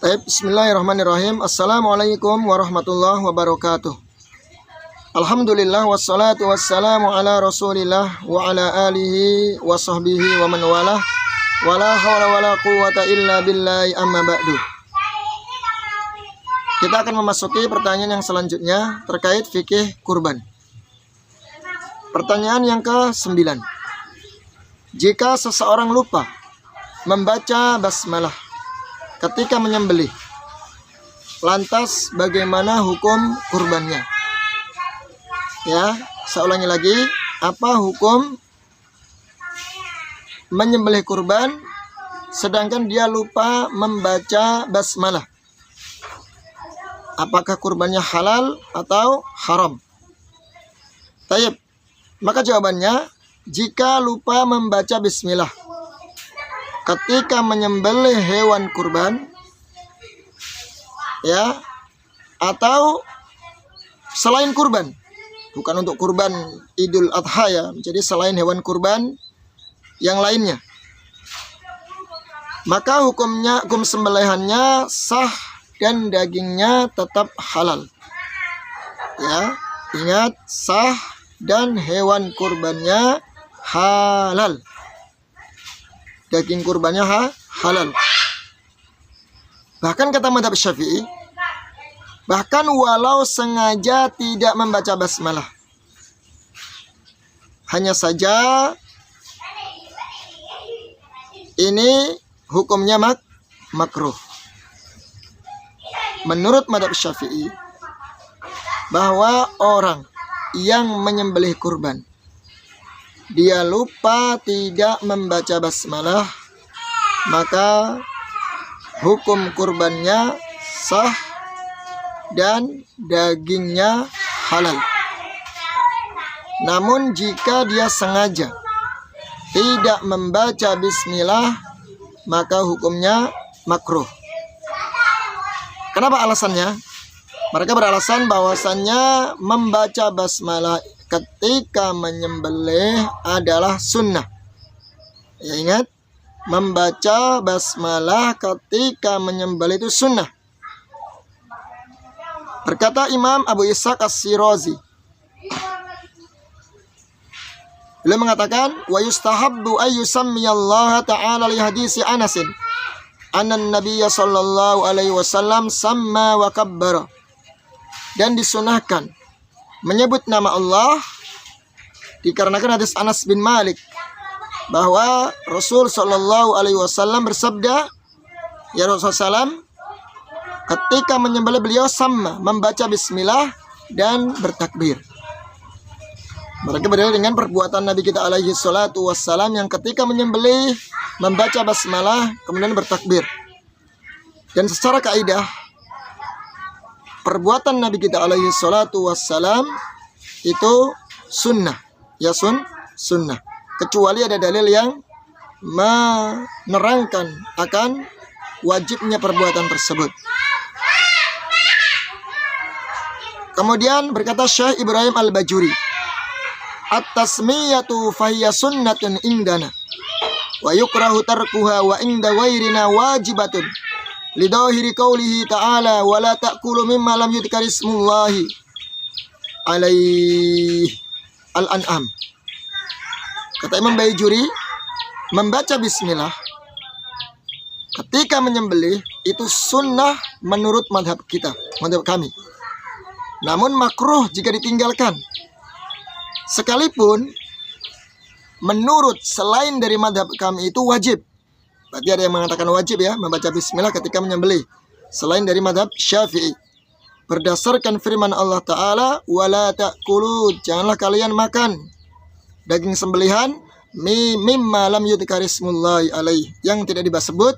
Bismillahirrahmanirrahim. Assalamualaikum warahmatullahi wabarakatuh. Alhamdulillah wassalatu wassalamu ala rasulillah wa ala alihi wa sahbihi wa man walah. Wala hawla wala quwwata illa billahi amma ba'du. Kita akan memasuki pertanyaan yang selanjutnya terkait fikih kurban. Pertanyaan yang ke-9. Jika seseorang lupa membaca basmalah ketika menyembelih, lantas bagaimana hukum kurbannya? Ya, saya ulangi lagi, apa hukum menyembelih kurban sedangkan dia lupa membaca basmalah? Apakah kurbannya halal atau haram? Tayyib. Maka jawabannya, jika lupa membaca bismillah ketika menyembelih hewan kurban, ya, atau selain kurban, bukan untuk kurban Idul Adha ya, jadi selain hewan kurban yang lainnya, maka hukum sembelihannya sah dan dagingnya tetap halal. Ya, ingat, sah dan hewan kurbannya halal. Daging kurbannya halal. Bahkan kata mazhab Syafi'i, bahkan walau sengaja tidak membaca basmalah, hanya saja ini hukumnya makruh. Menurut mazhab Syafi'i, bahwa orang yang menyembelih kurban dia lupa tidak membaca basmalah, maka hukum kurbannya sah dan dagingnya halal. Namun jika dia sengaja tidak membaca bismillah, maka hukumnya makruh. Kenapa alasannya? Mereka beralasan bahwasannya membaca basmalah ketika menyembelih adalah sunnah. Ya, ingat, membaca basmalah ketika menyembelih itu sunnah. Berkata Imam Abu Ishaq As-Shirazi, beliau mengatakan, wa yustahabbu ay yusammiyallaha ta'ala li hadisi Anasin anna nabiyya sallallahu alaihi wasallam samma wa kabbara. Dan disunahkan menyebut nama Allah dikarenakan hadis Anas bin Malik bahwa Rasul sallallahu alaihi wasallam bersabda, ya Rasulullah SAW, ketika menyembelih beliau sama membaca bismillah dan bertakbir. Mereka berdalil dengan perbuatan Nabi kita alaihi salatu wassalam yang ketika menyembelih membaca basmalah kemudian bertakbir. Dan secara kaidah perbuatan Nabi kita alaihi salatu wassalam itu sunnah, ya sunnah. Kecuali ada dalil yang menerangkan akan wajibnya perbuatan tersebut. Kemudian berkata Syekh Ibrahim Al-Bajuri, at-tasmiyatu fahiya sunnatun indana wa yukrahu tarkuha wa inda wairina wajibatun lidahiri qawlihi ta'ala wa la ta'kulu mimma lam yudhkar ismullahi alaih Al-An'am. Kata Imam Bajuri, membaca bismillah ketika menyembelih itu sunnah menurut madhab kita, madhab kami. Namun makruh jika ditinggalkan. Sekalipun menurut selain dari madhab kami itu wajib. Berarti ada yang mengatakan wajib ya membaca bismillah ketika menyembelih selain dari madhab Syafi'i. Berdasarkan firman Allah Ta'ala, wala ta'kulu, janganlah kalian makan daging sembelihan mimma lam yudhkar ismullahi alaih, yang tidak disebut,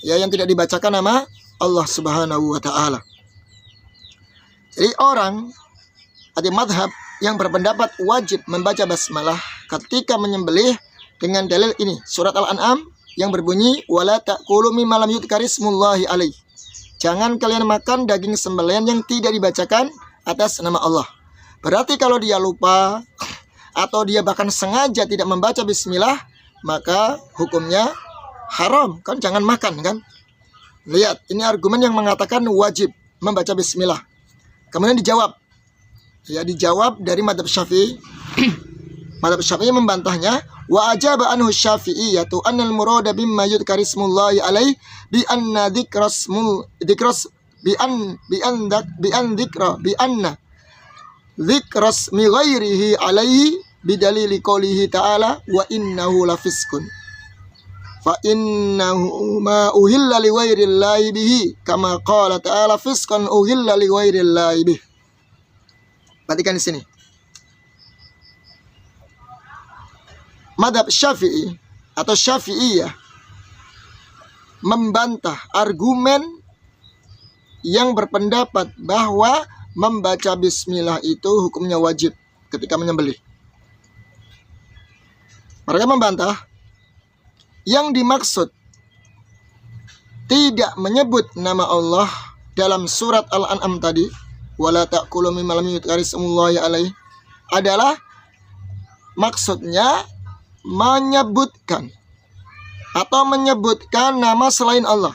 ya, yang tidak dibacakan nama Allah Subhanahu wa Ta'ala. Jadi orang ada madhab yang berpendapat wajib membaca basmalah ketika menyembelih dengan dalil ini, surat Al-An'am yang berbunyi wala ta'kulu mimma lam yudhkar ismullahi alaih. Jangan kalian makan daging sembelihan yang tidak dibacakan atas nama Allah. Berarti kalau dia lupa atau dia bahkan sengaja tidak membaca bismillah, maka hukumnya haram, kan, jangan makan, kan. Lihat, ini argumen yang mengatakan wajib membaca bismillah. Kemudian dijawab. Ya, dijawab dari madhab Syafi'i. Madhab Syafi'i membantahnya, wa ajaba anhu Syafi'iyyatu annal murada bimma yudhkar ismullahi alaihi bi anna dzikrasmul dzikras bi anna dzikras mi ghairihi alaihi bidalili qoulihi ta'ala wa innahu lafiskun fa innahu ma uhilla li ghairillahi bihi kama qala ta'ala fiskan uhilla li ghairillahi bihi. Perhatikan di sini. Madhab Syafi'i atau Syafi'iyah membantah argumen yang berpendapat bahwa membaca bismillah itu hukumnya wajib ketika menyembelih. Mereka membantah yang dimaksud tidak menyebut nama Allah dalam surat Al-An'am tadi, wala ta'kulu mimma lam yudhkar ismullahi alaihi, adalah maksudnya menyebutkan nama selain Allah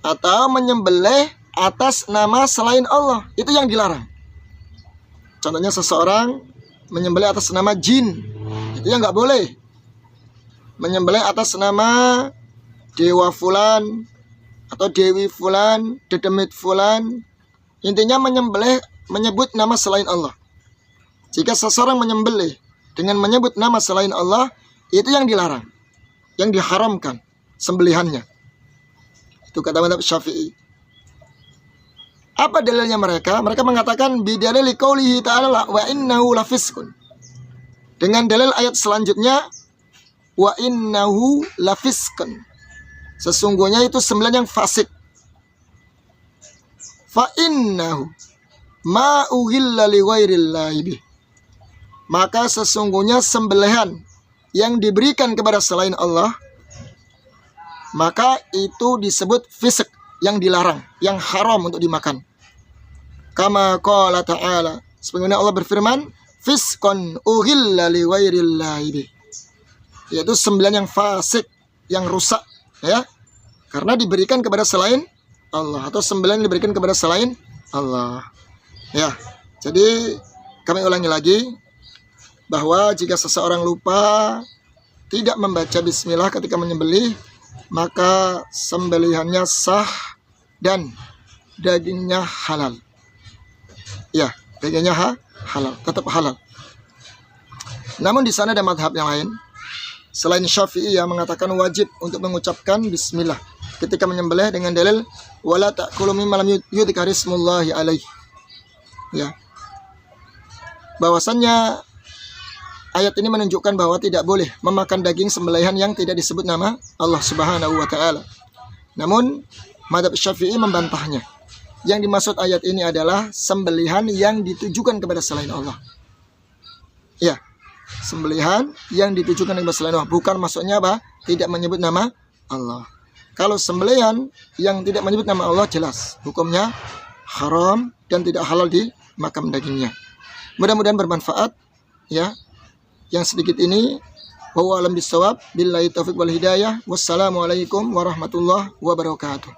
atau menyembelih atas nama selain Allah. Itu yang dilarang. Contohnya seseorang menyembelih atas nama jin, itu yang nggak boleh. Menyembelih atas nama dewa fulan atau dewi fulan, dedemit fulan, intinya menyebut nama selain Allah. Jika seseorang menyembelih dengan menyebut nama selain Allah, itu yang dilarang, yang diharamkan sembelihannya. Itu kata madhab Syafi'i. Apa dalilnya mereka? Mereka mengatakan bidalili qoulihi ta'ala wa innahu lafiskun. Dengan dalil ayat selanjutnya, wa innahu lafiskun. Sesungguhnya itu sembelihan yang fasik. Fa innahu ma uhilla li ghairillahi bih. Maka sesungguhnya sembelihan yang diberikan kepada selain Allah, maka itu disebut fisik, yang dilarang, yang haram untuk dimakan. Kama qala ta'ala, sebagaimana Allah berfirman, fiskon uhilla li ghairillahi bih. Yaitu sembelihan yang fasik, yang rusak, ya, karena diberikan kepada selain Allah, atau sembelihan yang diberikan kepada selain Allah. Ya, jadi kami ulangi lagi bahwa jika seseorang lupa tidak membaca bismillah ketika menyembelih, maka sembelihannya sah dan dagingnya halal. Ya, dagingnya halal, tetap halal. Namun di sana ada madhab yang lain selain Syafi'i yang mengatakan wajib untuk mengucapkan bismillah ketika menyembelih dengan dalil wala ta'kulu mimma lam yudhkar ismullahi alaihi. Ya. Bahwasannya ayat ini menunjukkan bahwa tidak boleh memakan daging sembelihan yang tidak disebut nama Allah Subhanahu wa taala. Namun madhab Syafi'i membantahnya. Yang dimaksud ayat ini adalah sembelihan yang ditujukan kepada selain Allah. Ya, sembelihan yang ditujukan kepada selain Allah, bukan maksudnya apa? Tidak menyebut nama Allah. Kalau sembelihan yang tidak menyebut nama Allah, jelas hukumnya haram dan tidak halal dimakan dagingnya. Mudah-mudahan bermanfaat, ya. Yang sedikit ini, wallahu a'lam bishawab, billahi taufiq wal hidayah. Wassalamualaikum warahmatullahi wabarakatuh.